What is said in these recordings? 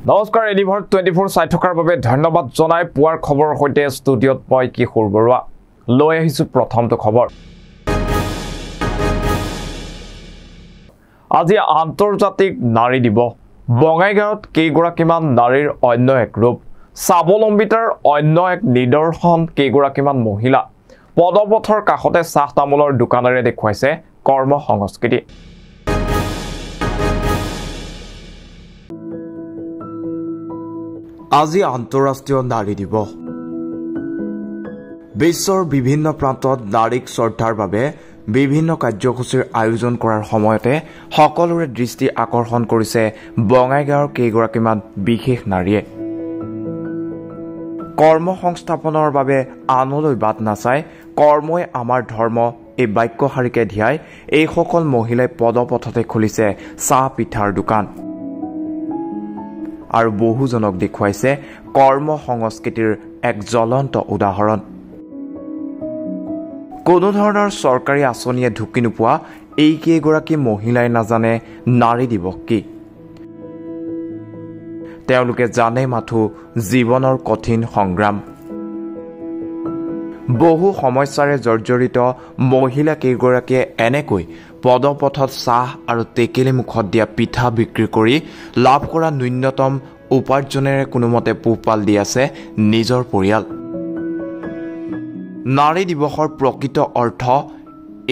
নমস্কাৰ এনিভাৰ 24 চাই থকাৰ বাবে ধন্যবাদ জনাই পুৱাৰ খবৰৰ সৈতে ষ্টুডিঅ'ত মই কিশোৰ বৰুৱা লৈ আহিছো প্ৰথমটো খবৰ আজি আন্তৰ্জাতিক নাৰী দিৱস বঙাইগাঁৱত কেইগৰাকীমান নাৰীৰ অন্য এক ৰূপ স্বাৱলম্বিতাৰ অন্য এক নিদৰ্শন কেইগৰাকীমান মহিলা পদপথৰ কাষতে চাহ তামোলৰ দোকানেৰে দেখুৱাইছে কৰ্ম সংস্কৃতি আজি আন্তঃৰাষ্ট্ৰীয় নাৰী দিৱস বিশ্বৰ বিভিন্ন প্ৰান্তত নাৰীক শ্ৰদ্ধাৰ বাবে বিভিন্ন কাৰ্যসূচীৰ আয়োজন কৰাৰ সময়তে সকলোৰে দৃষ্টি আকৰ্ষণ কৰিছে বঙাইগাঁৱৰ কেইগৰাকীমান বিশেষ নাৰীয়ে কৰ্ম সংস্থাপনৰ বাবে আনলৈ বাট নাচাই কৰ্মই আমাৰ ধৰ্ম এই বাক্যশাৰীকে ধ্যাই এই সকল মহিলাই পদপথতে খুলিছে চাহ পিঠাৰ দোকান আৰু বহুজনক দেখুৱাইছে কৰ্ম সংস্কৃতিৰ এক জ্বলন্ত উদাহৰণ কোনো ধৰণৰ চৰকাৰী আঁচনিয়ে ঢুকি নোপোৱা এই কেইগৰাকী মহিলাই নাজানে নাৰী দিৱস কি তেওঁলোকে জানে মাথো জীৱনৰ কঠিন সংগ্ৰাম বহু সমস্যাৰে জৰ্জৰিত মহিলা কেইগৰাকীয়ে এনেকৈ পদপথত চাহ আৰু টেকেলি মুখত দিয়া পিঠা বিক্ৰী কৰি লাভ কৰা ন্যূনতম উপাৰ্জনেৰে কোনোমতে পোহপাল দি আছে নিজৰ পৰিয়াল নাৰী দিৱসৰ প্ৰকৃত অৰ্থ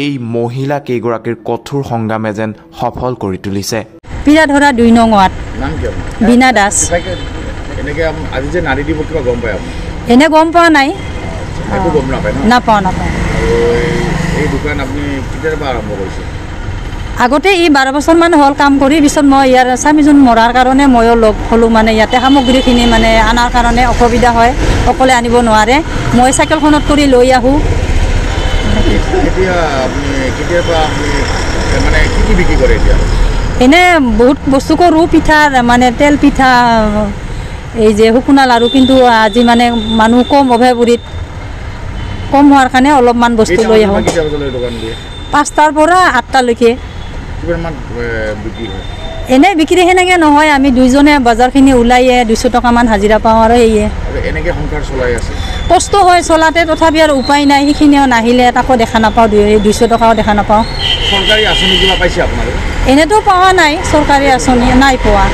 এই মহিলা কেইগৰাকীৰ কঠোৰ সংগ্ৰামে যেন সফল কৰি তুলিছে পিৰা ধৰা 2 নং ৱাৰ্ড বিনা দাস এনেকে আজি যে নাৰী দিৱস কিবা গম পায় আপুনি এনে গম পোৱা নাই একো গম নাপায় নাপাওঁ এই দোকান আপুনি কেতিয়াৰ পৰা আৰম্ভ কৰিছে আগতে ই 12 বছৰ মান হ'ল কাম কৰি পিছত মই ইয়াৰ স্বামীজন মৰাৰ কাৰণে ময়ো লগ হলো মানে ইয়াতে সামগ্ৰীখিনি মানে আনাৰ কাৰণে অসুবিধা হয় অকলে আনিব নোৱাৰে মই চাইকেলখনত কৰি লৈ আহো এতিয়া আপুনি কেতিয়াৰ পৰা মানে কি বিক্ৰী কৰে এতিয়া এনে বহুত বস্তু কৰো পিঠা মানে তেল পিঠা এই যে শুকুনা লাৰু কিন্তু আজি মানে মানুহ কম অভাৱৰীত কম হোৱাৰ কাৰণে অলপমান বস্তু লৈ আহো 5টাৰ পৰা 8টা লৈকে এনে বিক্ৰী হেনেকে নহয় আমি দুইজনে বজাৰখিনি ওলাইয়ে 200 টকা মান হাজিৰা পাওঁ আৰু এইয়ে এনেকে সংসাৰ চলাই আছে কষ্ট হয় চলাতে তথাপি আৰু উপায় নাই সেইখিনিও নাহিলে তাকো দেখা নাপাওঁ 200 টকাও দেখা নাপাওঁ চৰকাৰী আঁচনি কিবা পাইছে আপোনালোকে এনেতো পোৱা নাই চৰকাৰী আঁচনি নাই পোৱা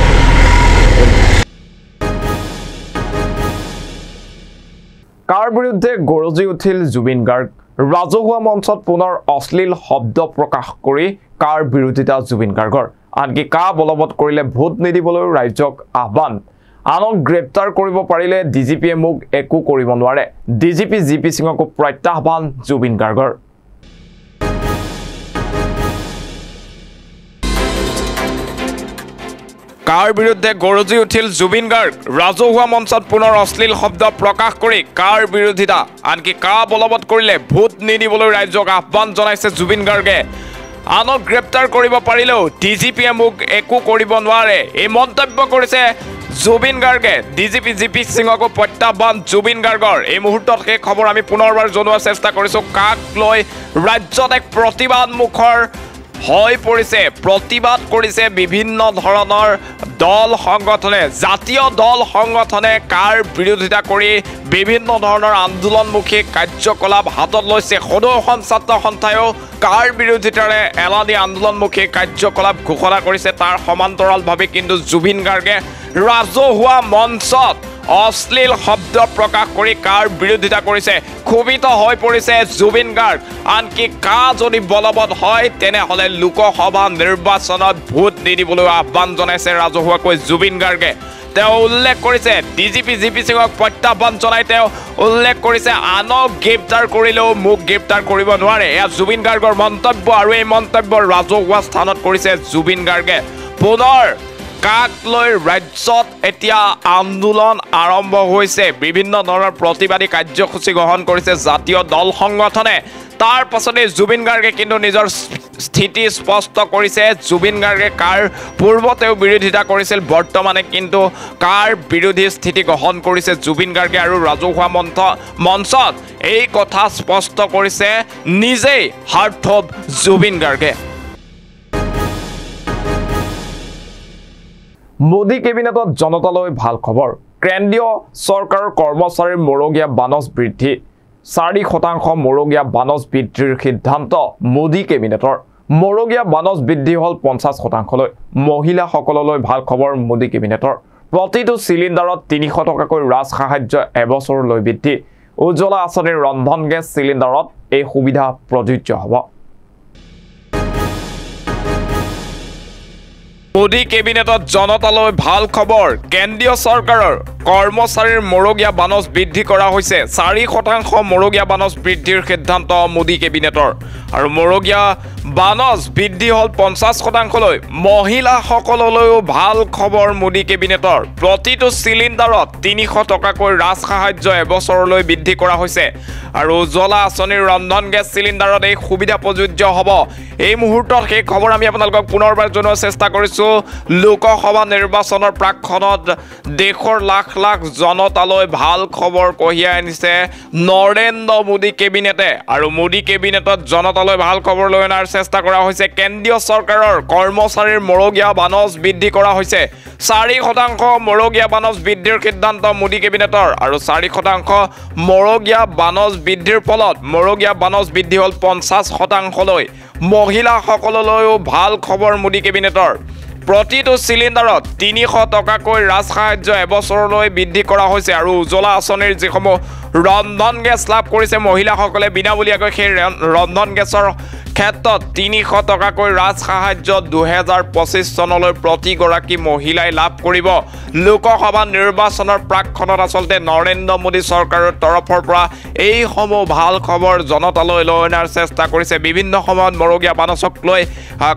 কাৰ বিৰুদ্ধে গৰজি উঠিল জুবিন গাৰ্গ ৰাজহুৱা মঞ্চত পুনৰ অশ্লীল শব্দ প্ৰকাশ কৰি কাৰ বিৰোধিতা জুবিন গাৰ্গৰ আনকি কা বলবৎ কৰিলে ভোট নিদিবলৈ ৰাজ্যক আহ্বান আনক গ্ৰেপ্তাৰ কৰিব পাৰিলে ডিজিপিয়ে মোক একো কৰিব নোৱাৰে ডিজিপি জিপি সিঙক প্ৰত্যাহ্বান জুবিন গাৰ্গৰ কাৰ বিৰুদ্ধে গৰজি উঠিল জুবিন গাৰ্গ ৰাজহুৱা মঞ্চত পুনৰ অশ্লীল শব্দ প্ৰকাশ কৰি কাৰ বিৰোধিতা আনকি কা বলবৎ কৰিলে ভোট নিদিবলৈ ৰাজ্যক আহ্বান জনাইছে জুবিন গাৰ্গে আনক গ্ৰেপ্তাৰ কৰিব পাৰিলেও ডিজিপিয়ে মোক একো কৰিব নোৱাৰে এই মন্তব্য কৰিছে জুবিন গাৰ্গে ডিজিপি জিপি সিঙক প্ৰত্যাহ্বান জুবিন গাৰ্গৰ এই মুহূৰ্তত সেই খবৰ আমি পুনৰবাৰ জনোৱাৰ চেষ্টা কৰিছো কাক লৈ ৰাজ্যত এক প্ৰতিবাদ মুখৰ হৈ পৰিছে প্ৰতিবাদ কৰিছে বিভিন্ন ধৰণৰ দল সংগঠনে জাতীয় দল সংগঠনে কাৰ বিৰোধিতা কৰি বিভিন্ন ধৰণৰ আন্দোলনমুখী কাৰ্যকলাপ হাতত লৈছে সদৌ অসম ছাত্ৰ সন্থায়ো কাৰ বিৰোধিতাৰে এলানি আন্দোলনমুখী কাৰ্যকলাপ ঘোষণা কৰিছে তাৰ সমান্তৰালভাৱে কিন্তু জুবিন গাৰ্গে ৰাজহুৱা মঞ্চত অশ্লীল শব্দ প্ৰকাশ কৰি কাৰ বিৰোধিতা কৰিছে ক্ষোভিত হৈ পৰিছে জুবিন গাৰ্গ আনকি কা যদি বলবৎ হয় তেনেহ'লে লোকসভা নিৰ্বাচনত ভোট নিদিবলৈ আহ্বান জনাইছে ৰাজহুৱাকৈ জুবিন গাৰ্গে তেওঁ উল্লেখ কৰিছে ডিজিপি জিপি সিঙক প্ৰত্যাহ্বান জনাই তেওঁ উল্লেখ কৰিছে আনক গ্ৰেপ্তাৰ কৰিলেও মোক গ্ৰেপ্তাৰ কৰিব নোৱাৰে এয়া জুবিন গাৰ্গৰ মন্তব্য আৰু এই মন্তব্য ৰাজহুৱা স্থানত কৰিছে জুবিন গাৰ্গে পুনৰ কাক লৈ ৰাজ্যত এতিয়া আন্দোলন আৰম্ভ হৈছে বিভিন্ন ধৰণৰ প্ৰতিবাদী কাৰ্যসূচী গ্ৰহণ কৰিছে জাতীয় দল সংগঠনে তাৰ পাছতে জুবিন গাৰ্গে কিন্তু নিজৰ স্থিতি স্পষ্ট কৰিছে জুবিন গাৰ্গে কাৰ পূৰ্বতেও বিৰোধিতা কৰিছিল বৰ্তমানে কিন্তু কাৰ বিৰোধী স্থিতি গ্ৰহণ কৰিছে জুবিন গাৰ্গে আৰু ৰাজহুৱা মঞ্চত এই কথা স্পষ্ট কৰিছে নিজেই হাৰ্থব জুবিন গাৰ্গে মোদী কেবিনেটত জনতালৈ ভাল খবৰ কেন্দ্ৰীয় চৰকাৰৰ কৰ্মচাৰীৰ মৰগীয়া বানজ বৃদ্ধি 4% মৰগীয়া বানজ বৃদ্ধিৰ সিদ্ধান্ত মোদী কেবিনেটৰ মৰগীয়া বানজ বৃদ্ধি হল 50% লৈ মহিলাসকললৈ ভাল খবৰ মোদী কেবিনেটৰ প্ৰতিটো চিলিণ্ডাৰত 300 টকাকৈ ৰাজ সাহায্য এবছৰলৈ বৃদ্ধি উজ্জ্বলা আঁচনিৰ ৰন্ধন গেছ চিলিণ্ডাৰত এই সুবিধা প্ৰযোজ্য হ'ব মোদী কেবিনেটত জনতালৈ ভাল খবৰ কেন্দ্ৰীয় চৰকাৰৰ কৰ্মচাৰীৰ মৰগীয়া বানজ বৃদ্ধি কৰা হৈছে 4% মৰগীয়া বানজ বৃদ্ধিৰ সিদ্ধান্ত মোদী কেবিনেটৰ আৰু মৰগীয়া বানজ বৃদ্ধি হল 50% লৈ মহিলাসকললৈও ভাল খবৰ মোদী কেবিনেটৰ প্ৰতিটো চিলিণ্ডাৰত 300 টকাকৈ ৰাজ সাহায্য এবছৰলৈ বৃদ্ধি কৰা হৈছে আৰু উজ্জ্বলা আঁচনিৰ ৰন্ধন গেছ চিলিণ্ডাৰত এই সুবিধা প্ৰযোজ্য হ'ব এই মুহূৰ্তত সেই খবৰ আমি আপোনালোকক পুনৰবাৰ জনোৱাৰ চেষ্টা কৰিছো লোকসভা নিৰ্বাচনৰ প্ৰাক্ষণত দেশৰ লাখ লাখ জনতালৈ ভাল খবৰ কঢ়িয়াই আনিছে নৰেন্দ্ৰ মোদী কেবিনেটে আৰু মোদী কেবিনেটত জনতালৈ ভাল খবৰ লৈ অনাৰ চেষ্টা কৰা হৈছে কেন্দ্ৰীয় চৰকাৰৰ কৰ্মচাৰীৰ মৰগীয়া বানজ বৃদ্ধি কৰা হৈছে 4% মৰগীয়া বানজ বৃদ্ধিৰ সিদ্ধান্ত মোদী কেবিনেটৰ আৰু 4% মৰগীয়া বানজ বৃদ্ধিৰ ফলত মৰগীয়া বানজ বৃদ্ধি হল 50% লৈ মহিলাসকললৈও ভাল খবৰ মোদী কেবিনেটৰ প্ৰতিটো চিলিণ্ডাৰত 300 টকাকৈ ৰাজ সাহায্য এবছৰলৈ বৃদ্ধি কৰা হৈছে আৰু উজ্জ্বলা আঁচনিৰ যিসমূহ ৰন্ধন গেছ লাভ কৰিছে মহিলাসকলে বিনামূলীয়াকৈ সেই ৰন্ধন গেছৰ ক্ষেত্ৰত 300 টকাকৈ ৰাজ সাহায্য 2025 চনলৈ প্ৰতিগৰাকী মহিলাই লাভ কৰিব লোকসভা নিৰ্বাচনৰ প্ৰাক্ষণত আচলতে নৰেন্দ্ৰ মোদী চৰকাৰৰ তৰফৰ পৰা এই সমূহ ভাল খবৰ জনতালৈ লৈ অনাৰ চেষ্টা কৰিছে বিভিন্ন সময়ত মৰগীয়া বানজক লৈ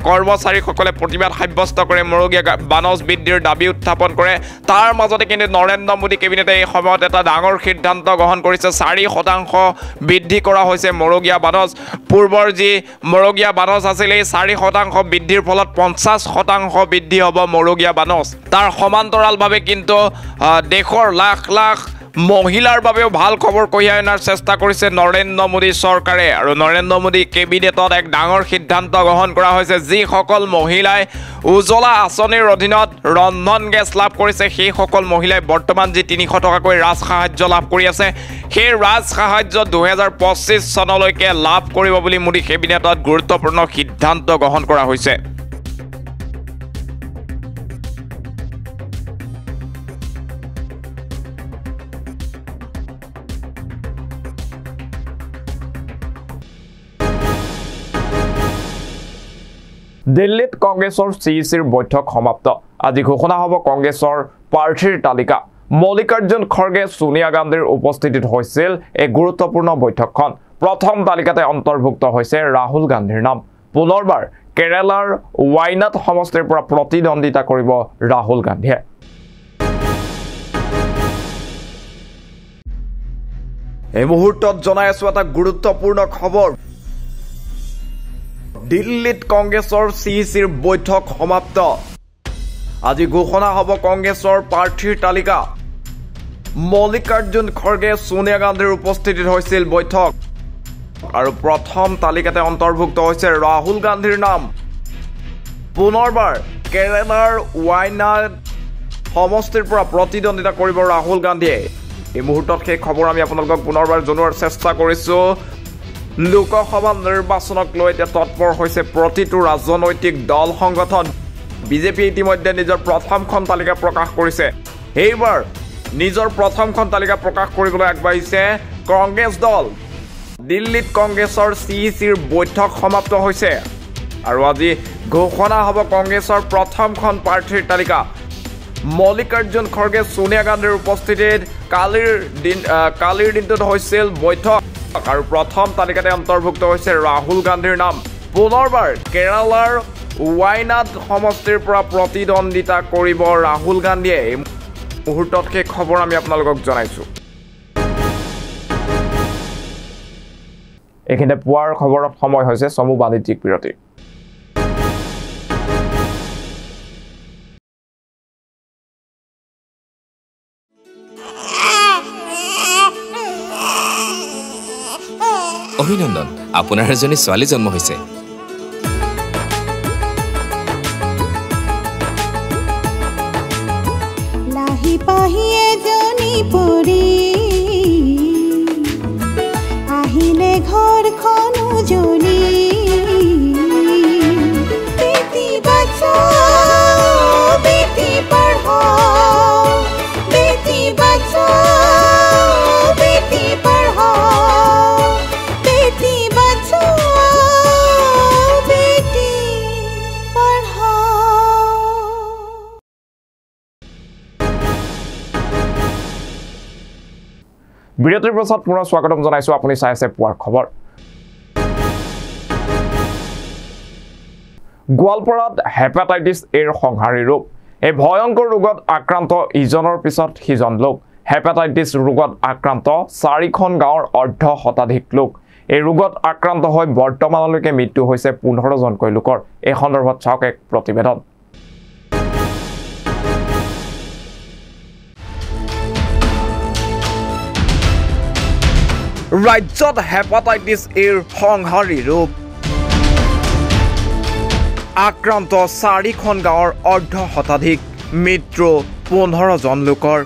কৰ্মচাৰীসকলে প্ৰতিবাদ সাব্যস্ত কৰে মৰগীয়া বানজ বৃদ্ধিৰ দাবী উত্থাপন কৰে তাৰ মাজতে কিন্তু নৰেন্দ্ৰ মোদী কেবিনেটে এই সময়ত এটা ডাঙৰ সিদ্ধান্ত গ্ৰহণ কৰিছে 4% বৃদ্ধি কৰা হৈছে মৰগীয়া বানজ পূৰ্বৰ যি মৰগীয়া বানজ আছিল এই 4% বৃদ্ধিৰ ফলত 50% বৃদ্ধি হ'ব মৰগীয়া বানজ তাৰ সমান্তৰালভাৱে কিন্তু দেশৰ লাখ লাখ মহিলাৰ বাবেও ভাল খবৰ কঢ়িয়াই অনাৰ চেষ্টা কৰিছে নৰেন্দ্ৰ মোদী চৰকাৰে আৰু নৰেন্দ্ৰ মোদী কেবিনেটত এক ডাঙৰ সিদ্ধান্ত গ্ৰহণ কৰা হৈছে যিসকল মহিলাই উজ্জ্বলা আঁচনিৰ অধীনত ৰন্ধন গেছ লাভ কৰিছে সেইসকল মহিলাই বৰ্তমান যি 300 টকাকৈ ৰাজ সাহায্য লাভ কৰি আছে সেই ৰাজ সাহায্য 2025 চনলৈকে লাভ কৰিব বুলি মোদী কেবিনেটত গুৰুত্বপূৰ্ণ সিদ্ধান্ত গ্ৰহণ কৰা হৈছে দিল্লীত কংগ্ৰেছৰ চিইচিৰ বৈঠক সমাপ্ত আজি ঘোষণা হ'ব কংগ্ৰেছৰ প্ৰাৰ্থীৰ তালিকা মল্লিকাৰ্জুন খৰগে সোনিয়া গান্ধীৰ উপস্থিতিত হৈছিল এক গুৰুত্বপূৰ্ণ বৈঠকখন প্ৰথম তালিকাতে অন্তৰ্ভুক্ত হৈছে ৰাহুল গান্ধীৰ নাম পুনৰবাৰ কেৰালাৰ ৱাইনাড সমষ্টিৰ পৰা প্ৰতিদ্বন্দ্বিতা কৰিব ৰাহুল গান্ধীয়ে এই মুহূৰ্তত জনাই আছো এটা গুৰুত্বপূৰ্ণ খবৰ দিল্লীত কংগ্ৰেছৰ চিইচিৰ বৈঠক সমাপ্ত আজি ঘোষণা হ'ব কংগ্ৰেছৰ প্ৰাৰ্থীৰ তালিকা মল্লিকাৰ্জুন খৰগে সোনিয়া গান্ধীৰ উপস্থিতিত হৈছিল বৈঠক আৰু প্ৰথম তালিকাতে অন্তৰ্ভুক্ত হৈছে ৰাহুল গান্ধীৰ নাম পুনৰবাৰ কেৰালাৰ ৱাইনাড সমষ্টিৰ পৰা প্ৰতিদ্বন্দ্বিতা কৰিব ৰাহুল গান্ধীয়ে এই মুহূৰ্তত সেই খবৰ আমি আপোনালোকক পুনৰবাৰ জনোৱাৰ চেষ্টা কৰিছো লোকসভা নিৰ্বাচনক লৈ এতিয়া তৎপৰ হৈছে প্ৰতিটো ৰাজনৈতিক দল সংগঠন বিজেপি ইতিমধ্যে নিজৰ প্ৰথমখন তালিকা প্ৰকাশ কৰিছে এইবাৰ নিজৰ প্ৰথমখন তালিকা প্ৰকাশ কৰিবলৈ আগবাঢ়িছে কংগ্ৰেছ দল দিল্লীত কংগ্ৰেছৰ চিইচিৰ বৈঠক সমাপ্ত হৈছে আৰু আজি ঘোষণা হ'ব কংগ্ৰেছৰ প্ৰথমখন প্ৰাৰ্থীৰ তালিকা মল্লিকাৰ্জুন খৰগে সোনিয়া গান্ধীৰ উপস্থিতিত কালিৰ দিনটোত হৈছিল বৈঠক আৰু প্ৰথম তালিকাতে অন্তৰ্ভুক্ত হৈছে ৰাহুল গান্ধীৰ নাম পুনৰবাৰ কেৰালাৰ ৱাইনাড সমষ্টিৰ পৰা প্ৰতিদ্বন্দ্বিতা কৰিব ৰাহুল গান্ধীয়ে এই মুহূৰ্তত সেই খবৰ আমি আপোনালোকক জনাইছো এইখিনিতে পুৱাৰ খবৰত সময় হৈছে চমু বাণিজ্যিক বিৰতি অভিনন্দন আপোনাৰ এজনী ছোৱালী জন্ম হৈছে এখন উজলি বেটি বাঁচাও বেটি পঢ়াও বেটি বাঁচাও বেটি পঢ়াও বেটি বাঁচাও বেটি পঢ়াও। বিৰতিৰ পাছত পুনৰ স্বাগতম জনাইছোঁ আপুনি চাই আছে পুৱাৰ খবৰ গোৱালপাৰাত হেপাটাইটিছ এৰ সংহাৰী ৰোগ এই ভয়ংকৰ ৰোগত আক্ৰান্ত ইজনৰ পিছত সিজন লোক হেপাটাইটিছ ৰোগত আক্ৰান্ত 4খন গাঁৱৰ অৰ্ধ শতাধিক লোক এই ৰোগত আক্ৰান্ত হৈ বৰ্তমানলৈকে মৃত্যু হৈছে 15জনকৈ লোকৰ এই সন্দৰ্ভত চাওক এক প্ৰতিবেদন ৰাজ্যত হেপাটাইটিছ এৰ সংহাৰী ৰোগ আক্ৰান্ত 4খন গাঁৱৰ অৰ্ধ শতাধিক মৃত্যু 15জন লোকৰ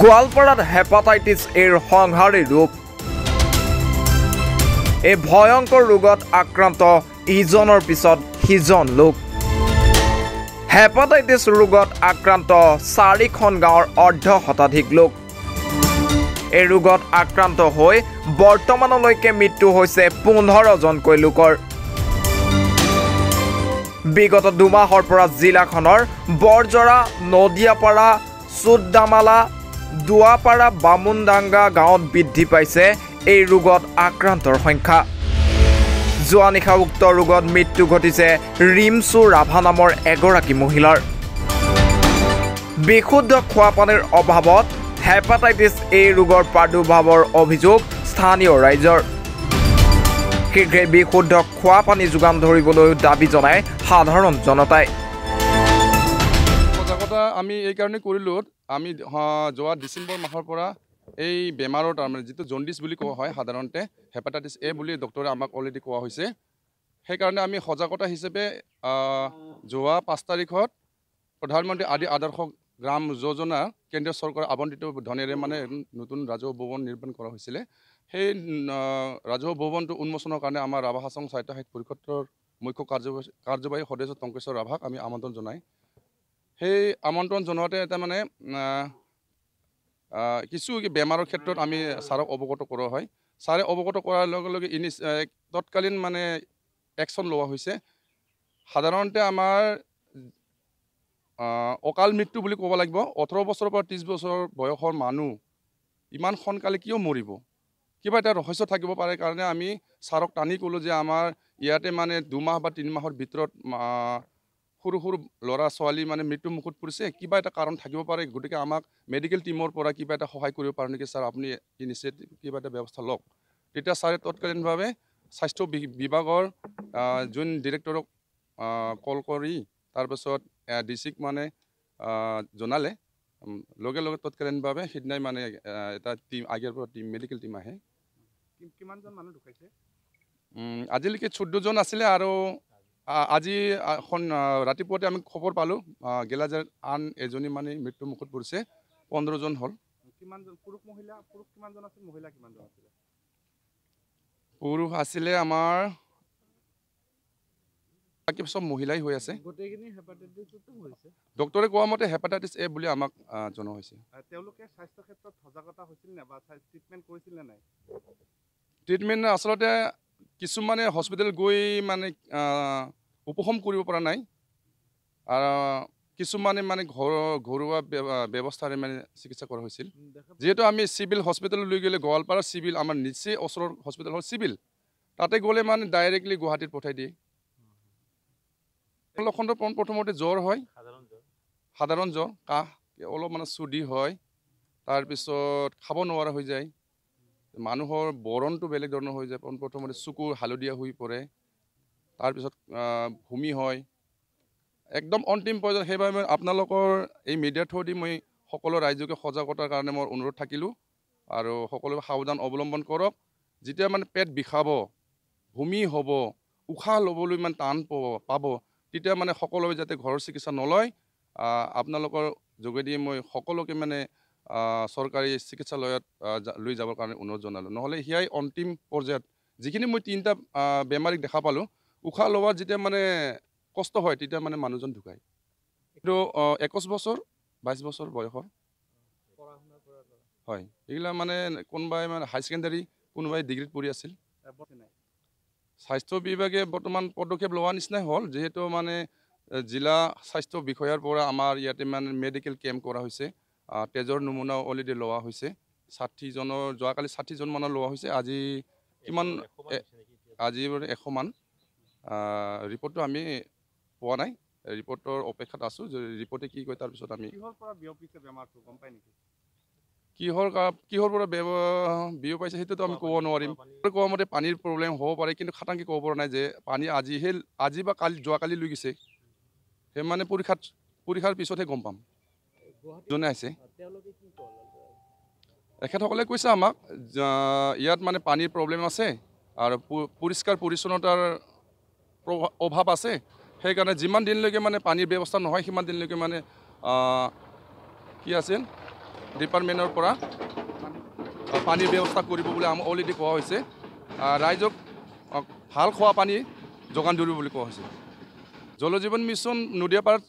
গোৱালপাৰাত হেপাটাইটিছ এৰ সংহাৰী ৰোগ এই ভয়ংকৰ ৰোগত আক্ৰান্ত ইজনৰ পিছত সিজন লোক হেপাটাইটিছ ৰোগত আক্ৰান্ত 4খন গাঁৱৰ অৰ্ধ শতাধিক লোক এই ৰোগত আক্ৰান্ত হৈ বৰ্তমানলৈকে মৃত্যু হৈছে 15জনকৈ লোকৰ বিগত 2 মাহৰ পৰা জিলাখনৰ বৰজৰা নদিয়াপাৰা চুদ্দামালা দুৱাপাৰা বামুনডাঙ্গা গাঁৱত বৃদ্ধি পাইছে এই ৰোগত আক্ৰান্তৰ সংখ্যা যোৱা নিশা উক্ত ৰোগত মৃত্যু ঘটিছে ৰিমচু ৰাভা নামৰ এগৰাকী মহিলাৰ বিশুদ্ধ খোৱা পানীৰ অভাৱত হেপাটাইটিছ এ ৰোগৰ প্ৰাদুৰ্ভাৱৰ অভিযোগ স্থানীয় ৰাইজৰ শীঘ্ৰে বিশুদ্ধ খোৱা পানী যোগান ধৰিবলৈ দাবী জনায় সাধাৰণ জনতাই সজাগতা আমি এই কাৰণে কৰিলোঁ আমি যোৱা ডিচেম্বৰ মাহৰ পৰা এই বেমাৰৰ তাৰমানে যিটো জণ্ডিছ বুলি কোৱা হয় সাধাৰণতে হেপাটাইটিছ এ বুলি ডক্টৰে আমাক অলৰেডি কোৱা হৈছে সেইকাৰণে আমি সজাগতা হিচাপে যোৱা 5 তাৰিখত প্ৰধানমন্ত্ৰী আদি আদৰ্শ গ্ৰাম যোজনা কেন্দ্ৰীয় চৰকাৰৰ আবণ্টিত ধনেৰে মানে নতুন ৰাজহুৱা ভৱন নিৰ্মাণ কৰা হৈছিলে সেই ৰাজহুৱা ভৱনটো উন্মোচনৰ কাৰণে আমাৰ ৰাভা হাছং সাহিত্য পৰিষদৰ মুখ্য কাৰ্যবাহী সদস্য টংকেশ্বৰ ৰাভাক আমি আমন্ত্ৰণ জনাই সেই আমন্ত্ৰণ জনোৱাতে এটা মানে কিছু বেমাৰৰ ক্ষেত্ৰত আমি ছাৰক অৱগত কৰা হয় ছাৰে অৱগত কৰাৰ লগে লগে তৎকালীন মানে একশ্যন লোৱা হৈছে সাধাৰণতে আমাৰ অকাল মৃত্যু বুলি ক'ব লাগিব 18 বছৰৰ পৰা 30 বছৰ বয়সৰ মানুহ ইমান সোনকালে কিয় মৰিব কিবা এটা ৰহস্য থাকিব পাৰে কাৰণে আমি ছাৰক টানি ক'লোঁ যে আমাৰ ইয়াতে মানে 2 মাহ বা 3 মাহৰ ভিতৰত সৰু সৰু ল'ৰা ছোৱালী মানে মৃত্যু মুখত পৰিছে কিবা এটা কাৰণ থাকিব পাৰে গতিকে আমাক মেডিকেল টিমৰ পৰা কিবা এটা সহায় কৰিব পাৰে নেকি ছাৰ আপুনি ইনিচিয়েটিভ কিবা এটা ব্যৱস্থা লওক তেতিয়া ছাৰে তৎকালীনভাৱে স্বাস্থ্য বিভাগৰ যোন ডিৰেক্টৰক কল কৰি তাৰপিছত ডিচিক মানে জনালে লগে লগে তৎকালীনভাৱে সিদিনাই মানে এটা টিম আগৰ পৰা টিম মেডিকেল টিম আহে কিমানজন মানুহ ঢুকাইছে আজিলৈকে 14 জন আছিলে আৰু আজি ৰাতিপুৱাতে আমি খবৰ পালোঁ গেলাজাৰ আন এজনী মানে মৃত্যু মুখত পৰিছে 15 জন হ'ল কিমানজন পুৰুষ কিমানজন আছিল মহিলা কিমানজন আছিলে পুৰুষ আছিলে আমাৰ বাকী সব মহিলাই হৈ আছে গোটেইখিনি হেপাটাইটিছটো হৈছে ডক্টৰে কোৱা মতে হেপাটাইটিছ এ বুলি আমাক জনোৱা হৈছে তেওঁলোকে স্বাস্থ্য ক্ষেত্ৰত সজাগতা হৈছিল নে বা ট্ৰিটমেণ্ট কৰিছিল নে নাই ট্ৰিটমেণ্ট আচলতে কিছুমানে হস্পিটেল গৈ মানে উপশম কৰিব পৰা নাই আৰু কিছুমানে মানে ঘৰুৱা ব্যৱস্থাৰে মানে চিকিৎসা কৰা হৈছিল যেহেতু আমি চিভিল হস্পিটেললৈ লৈ গ'লে গোৱালপাৰা চিভিল আমাৰ নিচে ওচৰৰ হস্পিটেল হ'ল চিভিল তাতে গ'লে মানে ডাইৰেক্টলি গুৱাহাটীত পঠাই দিয়ে লক্ষণটো প্ৰথমতে জ্বৰ হয় সাধাৰণ জ্বৰ কাহ অলপ মানে চুৰ্দি হয় তাৰপিছত খাব নোৱাৰা হৈ যায় মানুহৰ বৰণটো বেলেগ ধৰণৰ হৈ যায় প্ৰথমতে চকুৰ হালধীয়া হৈ পৰে তাৰপিছত ভূমি হয় একদম অন্তিম পৰ্যায়ত সেইবাবে আপোনালোকৰ এই মিডিয়াৰ থ্ৰুদি মই সকলো ৰাইজকে সজাগতাৰ কাৰণে মই অনুৰোধ থাকিলোঁ আৰু সকলোৱে সাৱধান অৱলম্বন কৰক যেতিয়া মানে পেট বিষাব ভূমি হ'ব উশাহ ল'বলৈ ইমান টান পাব তেতিয়া মানে সকলোৱে যাতে ঘৰৰ চিকিৎসা নলয় আপোনালোকৰ যোগেদি মই সকলোকে মানে চৰকাৰী চিকিৎসালয়ত লৈ যাবৰ কাৰণে অনুৰোধ জনালোঁ নহ'লে সেয়াই অন্তিম পৰ্যায়ত যিখিনি মই 3টা বেমাৰীক দেখা পালোঁ উশাহ লোৱাত যেতিয়া মানে কষ্ট হয় তেতিয়া মানে মানুহজন ঢুকায় কিন্তু 21 বছৰ 22 বছৰ বয়সৰ হয় এইগিলা মানে কোনোবাই মানে হাই ছেকেণ্ডাৰী কোনোবাই ডিগ্ৰীত পঢ়ি আছিল স্বাস্থ্য বিভাগে বৰ্তমান পদক্ষেপ লোৱা নিচিনাই হ'ল যিহেতু মানে জিলা স্বাস্থ্য বিষয়াৰ পৰা আমাৰ ইয়াতে মানে মেডিকেল কেম্প কৰা হৈছে তেজৰ নমুনা অলৰেডি লোৱা হৈছে 60জনৰ যোৱাকালি 60জন মানৰ লোৱা হৈছে আজি কিমান আজি 100 মান ৰিপৰ্টটো আমি পোৱা নাই ৰিপৰ্টৰ অপেক্ষাত আছোঁ যে ৰিপৰ্টে কি কয় তাৰপিছত আমি কিহৰ পৰা বিয়পাইছে সেইটোতো আমি ক'ব নোৱাৰিম কোৱা মতে পানীৰ প্ৰব্লেম হ'ব পাৰে কিন্তু খাটাংকৈ ক'ব পৰা নাই যে পানী আজি বা যোৱাকালি লৈ গৈছে সেই মানে পৰীক্ষাৰ পিছতহে গম পাম যোনে আছে তেখেতসকলে কৈছে আমাক ইয়াত মানে পানীৰ প্ৰব্লেম আছে আৰু পৰিষ্কাৰ পৰিচ্ছন্নতাৰ অভাৱ আছে সেইকাৰণে যিমান দিনলৈকে মানে পানীৰ ব্যৱস্থা নহয় সিমান দিনলৈকে মানে কি আছিল ডিপাৰ্টমেণ্টৰ পৰা পানীৰ ব্যৱস্থা কৰিব বুলি আমাক অলৰেডি কোৱা হৈছে ৰাইজক ভাল খোৱা পানী যোগান ধৰিব বুলি কোৱা হৈছে জল জীৱন মিছন নদীয়াপাৰত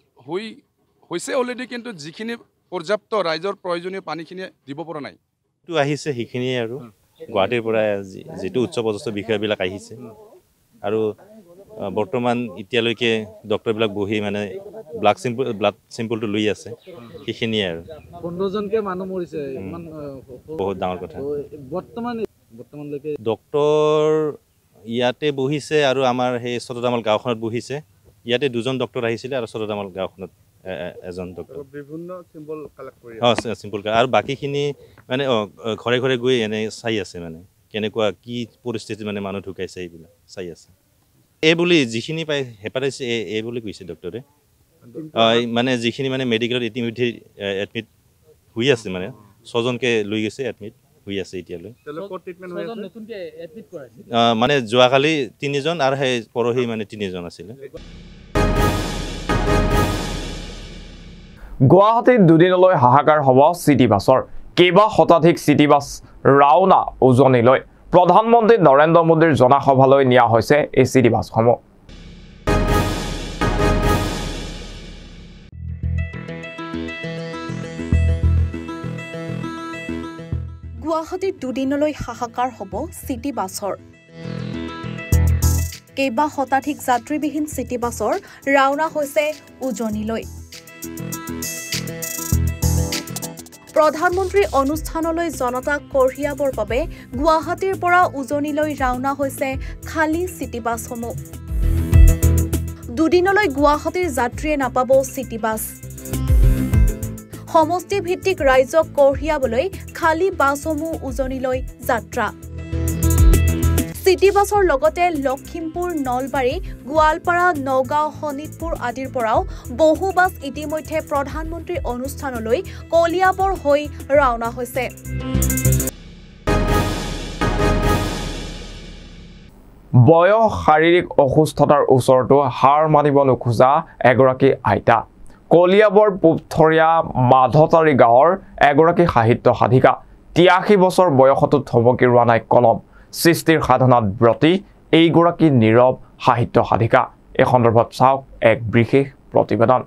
হৈছে অলৰেডি কিন্তু যিখিনি পৰ্যাপ্ত ৰাইজৰ প্ৰয়োজনীয় পানীখিনি দিব পৰা নাই যিটো আহিছে সেইখিনিয়ে আৰু গুৱাহাটীৰ পৰা যিটো উচ্চ পদস্থ বিষয়বিলাক আহিছে আৰু বৰ্তমান এতিয়ালৈকে ডক্টৰবিলাক বহি মানে ব্লাড চেম্পলটো লৈ আছে সেইখিনিয়ে আৰু 15জনকে মানুহ মৰিছে ইমান বহুত ডাঙৰ কথা বৰ্তমানলৈকে ডক্টৰ ইয়াতে বহিছে আৰু আমাৰ সেই চতদামাল গাঁওখনত বহিছে ইয়াতে 2জন ডক্টৰ আহিছিলে আৰু চতদামাল গাঁওখনত এজন ডক্টৰ বিভিন্ন চিম্বল কালেক্ট কৰি চিম্পল আৰু বাকীখিনি মানে ঘৰে ঘৰে গৈ এনে চাই আছে মানে কেনেকুৱা কি পৰিস্থিতি মানে মানুহ ঢুকাইছে এইবিলাক চাই আছে এই বুলি যিখিনি পাই হেপাটাইটিছ এই বুলি কৈছে ডক্টৰে মানে যিখিনি মানে মেডিকেলত ইতিমধ্যে এডমিট হৈ আছে মানে 6জনকে লৈ গৈছে এডমিট হৈ আছে এতিয়ালৈ মানে যোৱাকালি 3জন আৰু সেই পৰহি মানে 3জন আছিলে গুৱাহাটীত দুদিনলৈ হাহাকাৰ হ'ব চিটি বাছৰ কেইবা শতাধিক চিটি বাছ ৰাওনা উজনিলৈ প্ৰধানমন্ত্ৰী নৰেন্দ্ৰ মোদীৰ জনসভালৈ নিয়া হৈছে এই চিটি বাছসমূহ গুৱাহাটীত দুদিনলৈ হাহাকাৰ হ'ব চিটি বাছৰ কেইবা শতাধিক যাত্ৰীবিহীন চিটি বাছৰ ৰাওনা হৈছে উজনিলৈ প্ৰধানমন্ত্ৰী অনুষ্ঠানলৈ জনতাক কঢ়িয়াবৰ বাবে গুৱাহাটীৰ পৰা উজনিলৈ ৰাওনা হৈছে খালী চিটি বাছসমূহ দুদিনলৈ গুৱাহাটীৰ যাত্ৰীয়ে নাপাব চিটি বাছ সমষ্টি ভিত্তিক ৰাইজক কঢ়িয়াবলৈ খালী বাছসমূহ উজনিলৈ যাত্ৰা চিটি বাছৰ লগতে লখিমপুৰ নলবাৰী গোৱালপাৰা নগাঁও শোণিতপুৰ আদিৰ পৰাও বহু বাছ ইতিমধ্যে প্ৰধানমন্ত্ৰী অনুষ্ঠানলৈ কলিয়াবৰ হৈ ৰাওনা হৈছে বয়স শাৰীৰিক অসুস্থতাৰ ওচৰতো হাৰ মানিব নোখোজা এগৰাকী আইতা কলিয়াবৰ পূবথৰীয়া মাধতাৰী গাঁৱৰ এগৰাকী সাহিত্য সাধিকা 83 বছৰ বয়সতো থমকি ৰোৱা নাই কলম সৃষ্টিৰ সাধনাত ব্ৰতী এইগৰাকী নীৰৱ সাহিত্য সাধিকা এই সন্দৰ্ভত চাওক এক বিশেষ প্ৰতিবেদন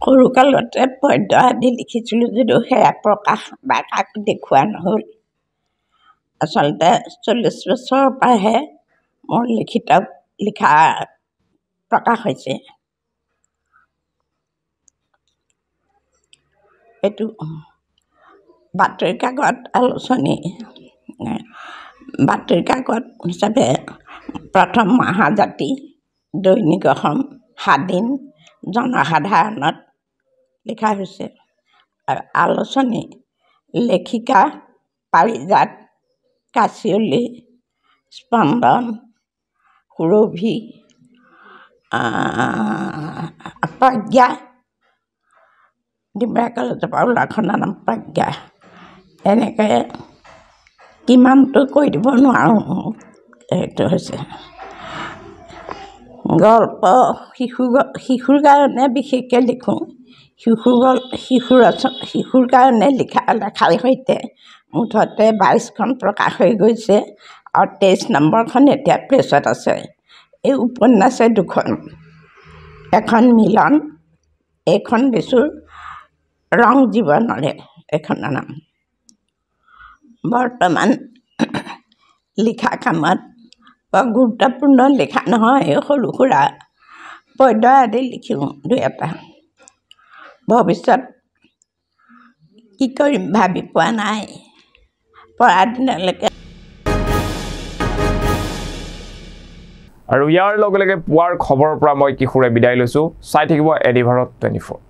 সৰুকালতে পদ্য আদি লিখিছিলোঁ যদিও সেয়া প্ৰকাশ বা কাকো দেখুওৱা নহ'ল। আচলতে 40 বছৰৰ পৰাহে মোৰ লিখা প্ৰকাশ হৈছে। এইটো বাতৰি কাকত আলোচনী বাতৰি কাকত হিচাপে প্ৰথম মহাজাতি, দৈনিক অসম, স্বাধীন, জনসাধাৰণত লিখা হৈছে। আৰু আলোচনী লেখিকা পাৰিজাত, কাচিয়লী, স্পন্দন, সুৰভি, প্ৰজ্ঞা, ডিব্ৰুগড় কলেজৰ পৰা ওলোৱাখনৰ নাম প্ৰজ্ঞা। এনেকৈ কিমানটো কৈ দিব নোৱাৰোঁ। এইটো হৈছে গল্প শিশুৰ কাৰণে বিশেষকৈ লিখোঁ। শিশুৰ কাৰণে লেখাৰ সৈতে মুঠতে 22খন প্ৰকাশ হৈ গৈছে আৰু 23 নম্বৰখন এতিয়া প্ৰেছত আছে। এই উপন্যাসে 2খন, এখন মিলন, এইখন দিছোঁ ৰং জীৱনৰে, এইখনৰ নাম। বৰ্তমান লিখা কামত বৰ গুৰুত্বপূৰ্ণ লিখা নহয়, সৰু সুৰা পদ্য আদি লিখোঁ 2-এটা। ভৱিষ্যত কি কৰিম ভাবি পোৱা নাই। পৰা দিনলৈকে আৰু ইয়াৰ লগে লগে পুৱাৰ খবৰৰ পৰা মই কিশোৰে বিদায় লৈছোঁ। চাই থাকিব এডি ভাৰত 24।